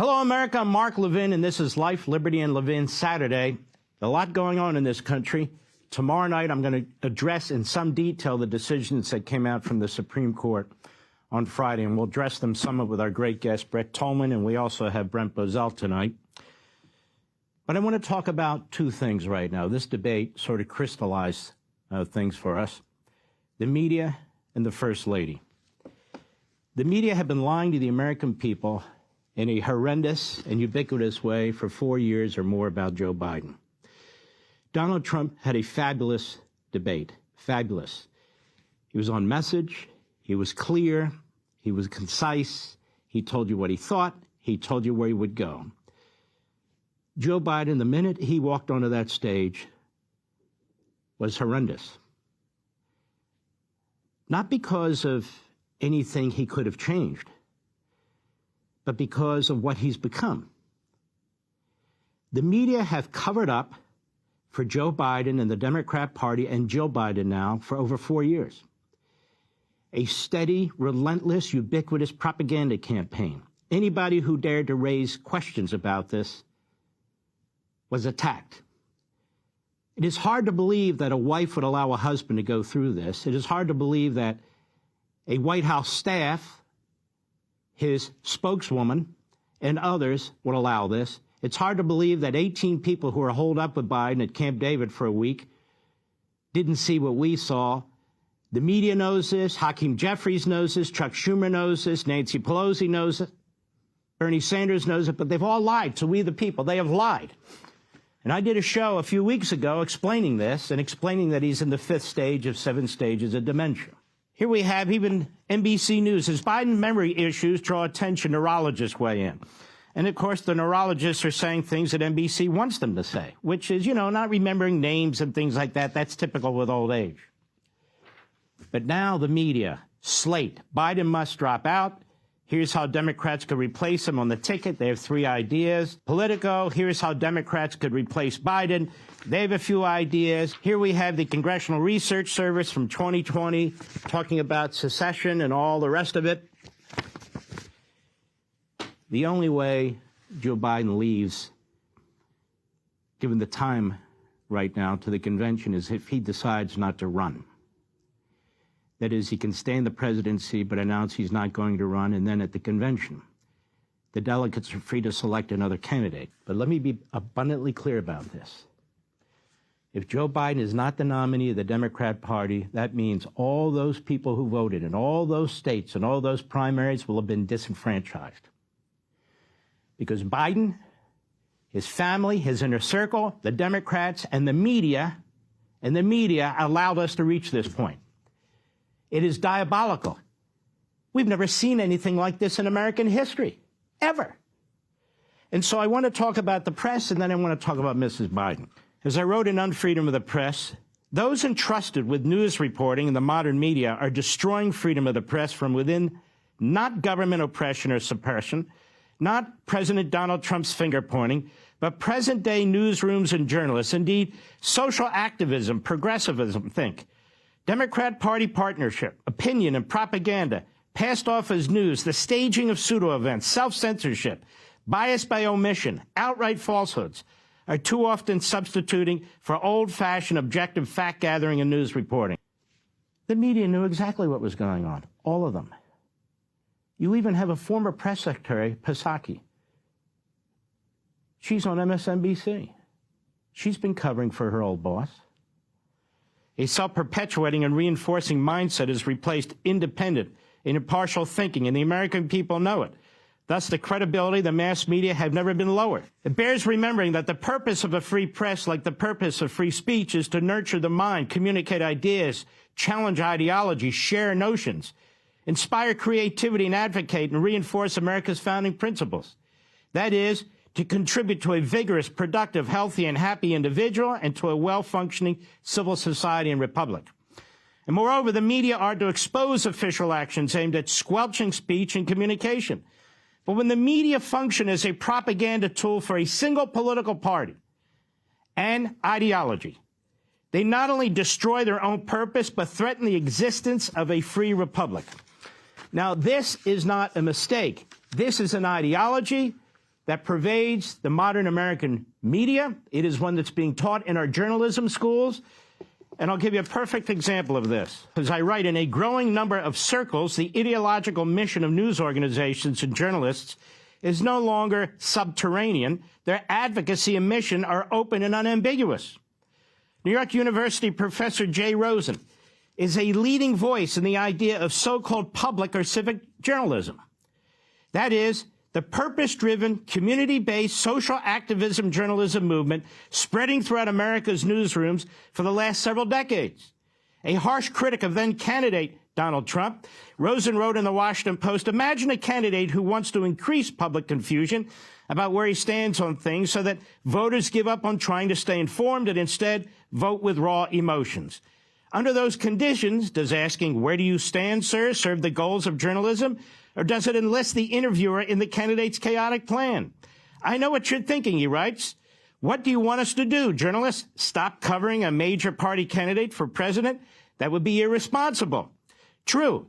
Hello, America. I'm Mark Levin, and this is Life, Liberty, and Levin Saturday. A lot going on in this country. Tomorrow night, I'm going to address in some detail the decisions that came out from the Supreme Court on Friday, and we'll address them somewhat with our great guest, Brett Tolman, and we also have Brent Bozell tonight. But I want to talk about two things right now. This debate sort of crystallized things for us. The media and the First Lady. The media have been lying to the American people in a horrendous and ubiquitous way for 4 years or more about Joe Biden. Donald Trump had a fabulous debate, fabulous. He was on message, he was clear, he was concise, he told you what he thought, he told you where he would go. Joe Biden, the minute he walked onto that stage, was horrendous. Not because of anything he could have changed, but because of what he's become. The media have covered up for Joe Biden and the Democrat Party and Jill Biden now for over 4 years. A steady, relentless, ubiquitous propaganda campaign. Anybody who dared to raise questions about this was attacked. It is hard to believe that a wife would allow a husband to go through this. It is hard to believe that a White House staff, his spokeswoman, and others would allow this. It's hard to believe that 18 people who were holed up with Biden at Camp David for a week didn't see what we saw. The media knows this. Hakeem Jeffries knows this. Chuck Schumer knows this. Nancy Pelosi knows it. Bernie Sanders knows it. But they've all lied to we the people. They have lied. And I did a show a few weeks ago explaining this and explaining that he's in the 5th stage of 7 stages of dementia. Here we have even NBC News. As Biden memory issues draw attention, neurologists weigh in. And, of course, the neurologists are saying things that NBC wants them to say, which is, not remembering names and things like that. That's typical with old age. But now the media, slate, Biden must drop out. Here's how Democrats could replace him on the ticket. They have 3 ideas. Politico, here's how Democrats could replace Biden. They have a few ideas. Here we have the Congressional Research Service from 2020 talking about secession and all the rest of it. The only way Joe Biden leaves, given the time right now, to the convention is if he decides not to run. That is, he can stay in the presidency but announce he's not going to run, and then at the convention, the delegates are free to select another candidate. But let me be abundantly clear about this. If Joe Biden is not the nominee of the Democrat Party, that means all those people who voted in all those states and all those primaries will have been disenfranchised. Because Biden, his family, his inner circle, the Democrats, and the media allowed us to reach this point. It is diabolical. We've never seen anything like this in American history, ever. And so I want to talk about the press, and then I want to talk about Mrs. Biden. As I wrote in Unfreedom of the Press, those entrusted with news reporting in the modern media are destroying freedom of the press from within, not government oppression or suppression, not President Donald Trump's finger-pointing, but present-day newsrooms and journalists, indeed, social activism, progressivism, think. Democrat Party partnership, opinion and propaganda, passed off as news, the staging of pseudo-events, self-censorship, bias by omission, outright falsehoods, are too often substituting for old-fashioned objective fact-gathering and news reporting. The media knew exactly what was going on, all of them. You even have a former press secretary, Psaki. She's on MSNBC. She's been covering for her old boss. A self-perpetuating and reinforcing mindset has replaced independent and impartial thinking, and the American people know it. Thus, the credibility of the mass media have never been lower. It bears remembering that the purpose of a free press, like the purpose of free speech, is to nurture the mind, communicate ideas, challenge ideology, share notions, inspire creativity, and advocate and reinforce America's founding principles. That is, to contribute to a vigorous, productive, healthy, and happy individual and to a well-functioning civil society and republic. And moreover, the media are to expose official actions aimed at squelching speech and communication. But when the media function as a propaganda tool for a single political party and ideology, they not only destroy their own purpose, but threaten the existence of a free republic. Now, this is not a mistake. This is an ideology. that pervades the modern American media. It is one that's being taught in our journalism schools. And I'll give you a perfect example of this. As I write, in a growing number of circles, the ideological mission of news organizations and journalists is no longer subterranean. Their advocacy and mission are open and unambiguous. New York University professor Jay Rosen is a leading voice in the idea of so-called public or civic journalism. That is, the purpose-driven, community-based social activism journalism movement spreading throughout America's newsrooms for the last several decades. A harsh critic of then-candidate Donald Trump, Rosen wrote in the Washington Post, "Imagine a candidate who wants to increase public confusion about where he stands on things so that voters give up on trying to stay informed and instead vote with raw emotions. Under those conditions, does asking, 'Where do you stand, sir?' serve the goals of journalism, or does it enlist the interviewer in the candidate's chaotic plan? I know what you're thinking," he writes. "What do you want us to do, journalists? Stop covering a major party candidate for president? That would be irresponsible." True.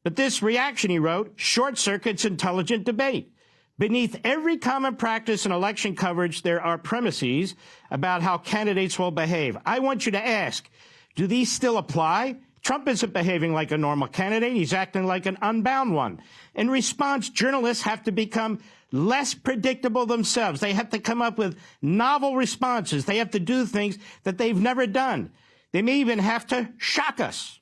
But this reaction, he wrote, short-circuits intelligent debate. Beneath every common practice in election coverage, there are premises about how candidates will behave. I want you to ask, do these still apply? Trump isn't behaving like a normal candidate. He's acting like an unbound one. In response, journalists have to become less predictable themselves. They have to come up with novel responses. They have to do things that they've never done. They may even have to shock us.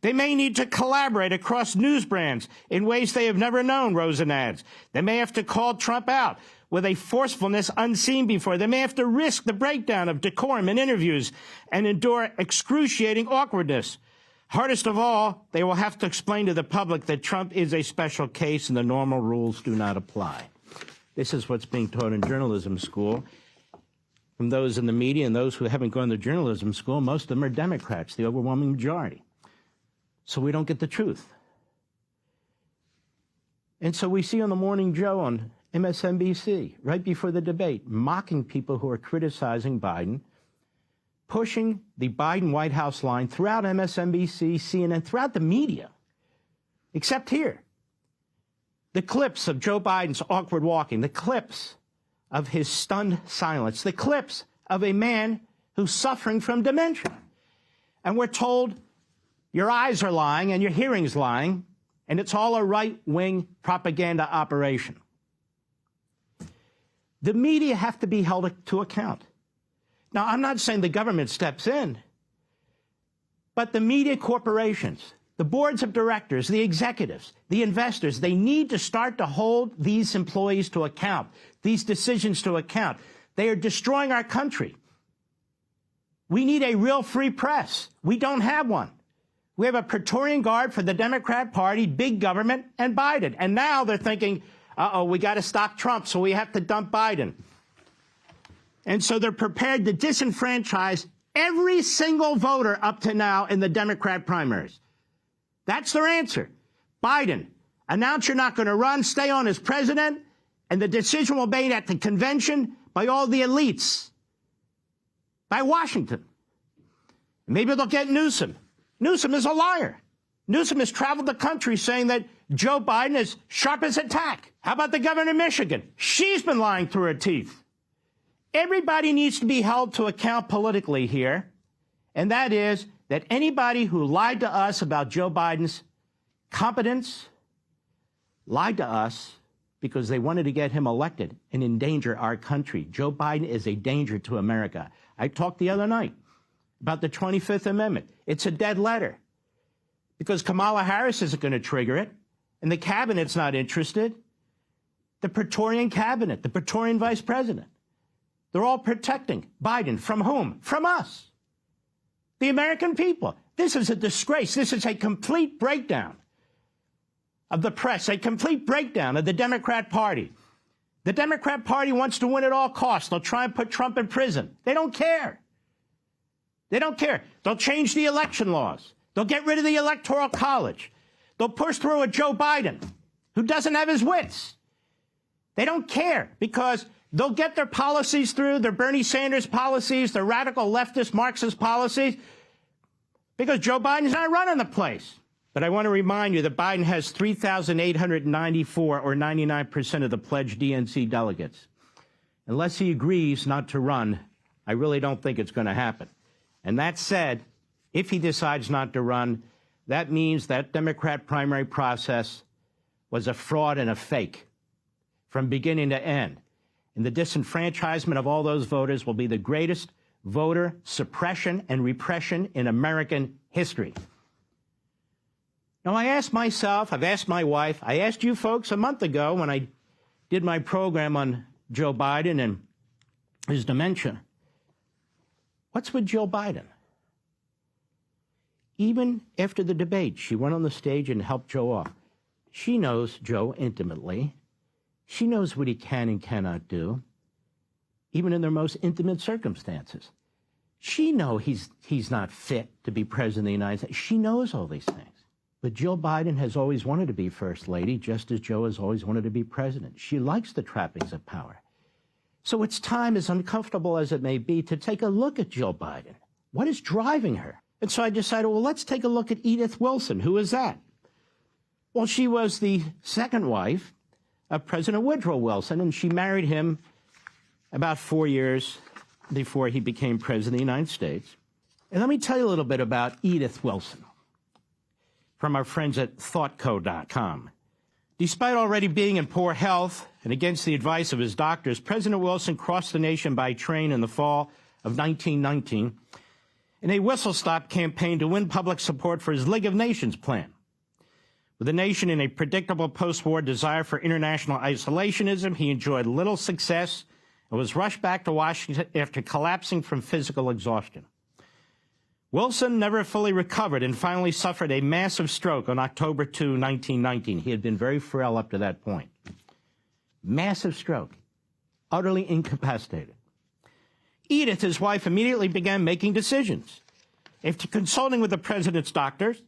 They may need to collaborate across news brands in ways they have never known, Rosen adds. They may have to call Trump out with a forcefulness unseen before. They may have to risk the breakdown of decorum in interviews and endure excruciating awkwardness. Hardest of all, they will have to explain to the public that Trump is a special case and the normal rules do not apply. This is what's being taught in journalism school. From those in the media and those who haven't gone to journalism school, most of them are Democrats, the overwhelming majority. So we don't get the truth. And so we see on the Morning Joe on MSNBC, right before the debate, mocking people who are criticizing Biden, pushing the Biden White House line throughout MSNBC, CNN, throughout the media, except here. The clips of Joe Biden's awkward walking, the clips of his stunned silence, the clips of a man who's suffering from dementia. And we're told your eyes are lying and your hearing's lying, and it's all a right-wing propaganda operation. The media have to be held to account. Now, I'm not saying the government steps in, but the media corporations, the boards of directors, the executives, the investors, they need to start to hold these employees to account, these decisions to account. They are destroying our country. We need a real free press. We don't have one. We have a Praetorian Guard for the Democrat Party, big government, and Biden. And now they're thinking, uh-oh, we got to stop Trump, so we have to dump Biden. And so they're prepared to disenfranchise every single voter up to now in the Democrat primaries. That's their answer. Biden, announce you're not going to run, stay on as president, and the decision will be made at the convention by all the elites, by Washington. Maybe they'll get Newsom. Newsom is a liar. Newsom has traveled the country saying that Joe Biden is sharp as a tack. How about the governor of Michigan? She's been lying through her teeth. Everybody needs to be held to account politically here, and that is that anybody who lied to us about Joe Biden's competence lied to us because they wanted to get him elected and endanger our country. Joe Biden is a danger to America. I talked the other night about the 25th Amendment. It's a dead letter because Kamala Harris isn't going to trigger it, and the cabinet's not interested. The Praetorian cabinet, the Praetorian vice president, they're all protecting Biden. From whom? From us, the American people. This is a disgrace. This is a complete breakdown of the press, a complete breakdown of the Democrat Party. The Democrat Party wants to win at all costs. They'll try and put Trump in prison. They don't care. They don't care. They'll change the election laws. They'll get rid of the Electoral College. They'll push through a Joe Biden who doesn't have his wits. They don't care because they'll get their policies through, their Bernie Sanders policies, their radical leftist Marxist policies, because Joe Biden's not running the place. But I want to remind you that Biden has 3,894, or 99% of the pledged DNC delegates. Unless he agrees not to run, I really don't think it's going to happen. And that said, if he decides not to run, that means that Democrat primary process was a fraud and a fake from beginning to end. And the disenfranchisement of all those voters will be the greatest voter suppression and repression in American history. Now, I asked myself, I've asked my wife, I asked you folks a month ago when I did my program on Joe Biden and his dementia, what's with Joe Biden? Even after the debate, she went on the stage and helped Joe off. She knows Joe intimately. She knows what he can and cannot do, even in their most intimate circumstances. She knows he's not fit to be president of the United States. She knows all these things. But Jill Biden has always wanted to be first lady, just as Joe has always wanted to be president. She likes the trappings of power. So it's time, as uncomfortable as it may be, to take a look at Jill Biden. What is driving her? And so I decided, well, let's take a look at Edith Wilson. Who is that? Well, she was the second wife of President Woodrow Wilson, and she married him about 4 years before he became president of the United States. And let me tell you a little bit about Edith Wilson from our friends at thoughtco.com. Despite already being in poor health and against the advice of his doctors, President Wilson crossed the nation by train in the fall of 1919 in a whistle-stop campaign to win public support for his League of Nations plan. With the nation in a predictable post-war desire for international isolationism, he enjoyed little success and was rushed back to Washington after collapsing from physical exhaustion. Wilson never fully recovered and finally suffered a massive stroke on October 2, 1919. He had been very frail up to that point. Massive stroke, utterly incapacitated. Edith, his wife, immediately began making decisions. After consulting with the president's doctors,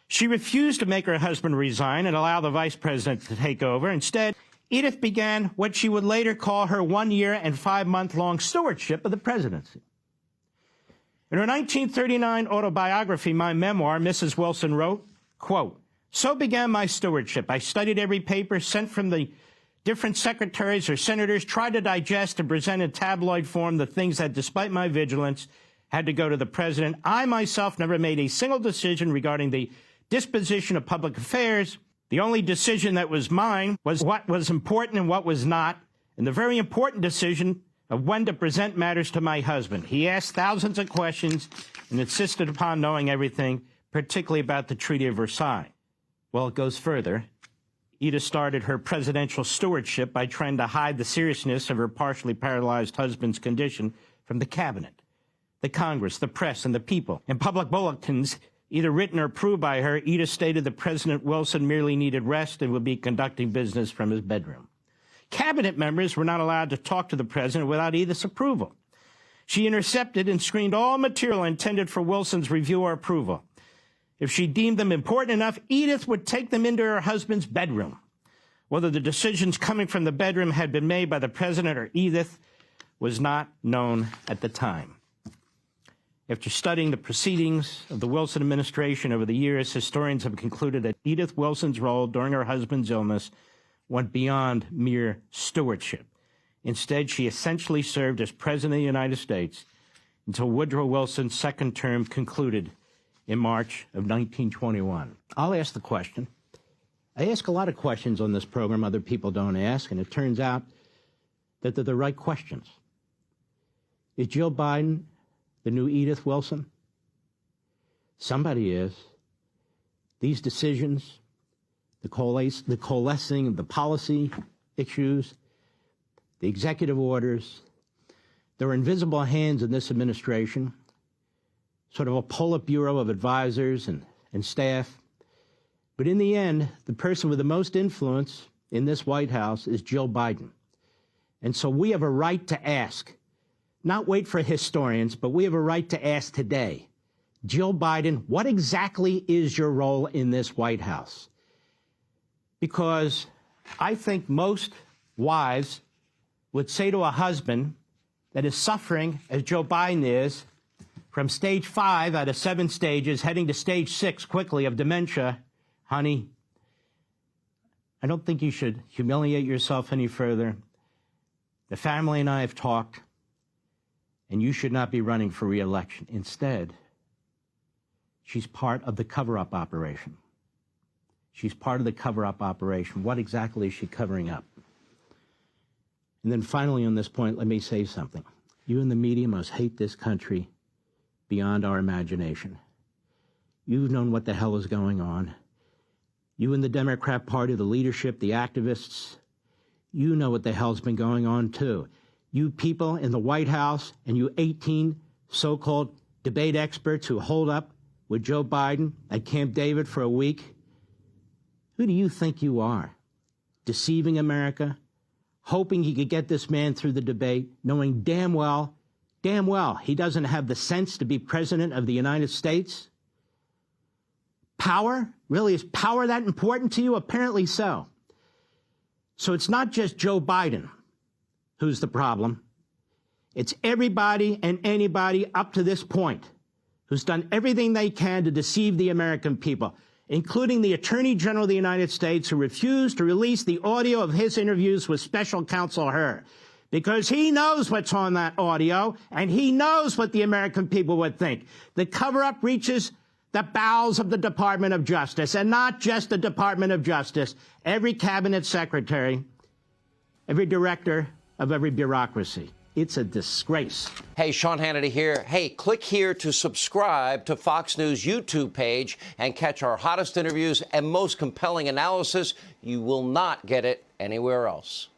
she refused to make her husband resign and allow the vice president to take over. Instead, Edith began what she would later call her 1 year and 5 month long stewardship of the presidency. In her 1939 autobiography, My Memoir, Mrs. Wilson wrote, quote, "So began my stewardship. I studied every paper sent from the different secretaries or senators, tried to digest and present in tabloid form the things that, despite my vigilance, had to go to the president. I myself never made a single decision regarding the disposition of public affairs. The only decision that was mine was what was important and what was not, and the very important decision of when to present matters to my husband. He asked thousands of questions and insisted upon knowing everything, particularly about the Treaty of Versailles." Well, it goes further. Edith started her presidential stewardship by trying to hide the seriousness of her partially paralyzed husband's condition from the cabinet, the Congress, the press, and the people. In public bulletins, either written or approved by her, Edith stated that President Wilson merely needed rest and would be conducting business from his bedroom. Cabinet members were not allowed to talk to the president without Edith's approval. She intercepted and screened all material intended for Wilson's review or approval. If she deemed them important enough, Edith would take them into her husband's bedroom. Whether the decisions coming from the bedroom had been made by the president or Edith was not known at the time. After studying the proceedings of the Wilson administration over the years, historians have concluded that Edith Wilson's role during her husband's illness went beyond mere stewardship. Instead, she essentially served as president of the United States until Woodrow Wilson's second term concluded in March of 1921. I'll ask the question. I ask a lot of questions on this program other people don't ask, and it turns out that they're the right questions. Is Jill Biden the new Edith Wilson? Somebody is. These decisions, the coalescing of the policy issues, the executive orders, there are invisible hands in this administration, sort of a Politburo of advisors and staff. But in the end, the person with the most influence in this White House is Jill Biden. And so we have a right to ask, not wait for historians, but we have a right to ask today, Jill Biden, what exactly is your role in this White House? Because I think most wives would say to a husband that is suffering, as Joe Biden is, from stage 5 out of 7 stages, heading to stage 6 quickly of dementia, honey, I don't think you should humiliate yourself any further. The family and I have talked, and you should not be running for re-election. Instead, she's part of the cover-up operation. She's part of the cover-up operation. What exactly is she covering up? And then finally on this point, let me say something. You in the media must hate this country beyond our imagination. You've known what the hell is going on. You in the Democrat Party, the leadership, the activists, you know what the hell's been going on too. You people in the White House and you 18 so-called debate experts who hold up with Joe Biden at Camp David for a week, who do you think you are? Deceiving America, hoping he could get this man through the debate, knowing damn well he doesn't have the sense to be president of the United States? Power? Really, is power that important to you? Apparently so. So it's not just Joe Biden who's the problem. It's everybody and anybody up to this point who's done everything they can to deceive the American people, including the Attorney General of the United States, who refused to release the audio of his interviews with Special Counsel Hur, because he knows what's on that audio, and he knows what the American people would think. The cover-up reaches the bowels of the Department of Justice, and not just the Department of Justice, every cabinet secretary, every director of every bureaucracy. It's a disgrace. Hey, Sean Hannity here. Hey, click here to subscribe to Fox News YouTube page and catch our hottest interviews and most compelling analysis. You will not get it anywhere else.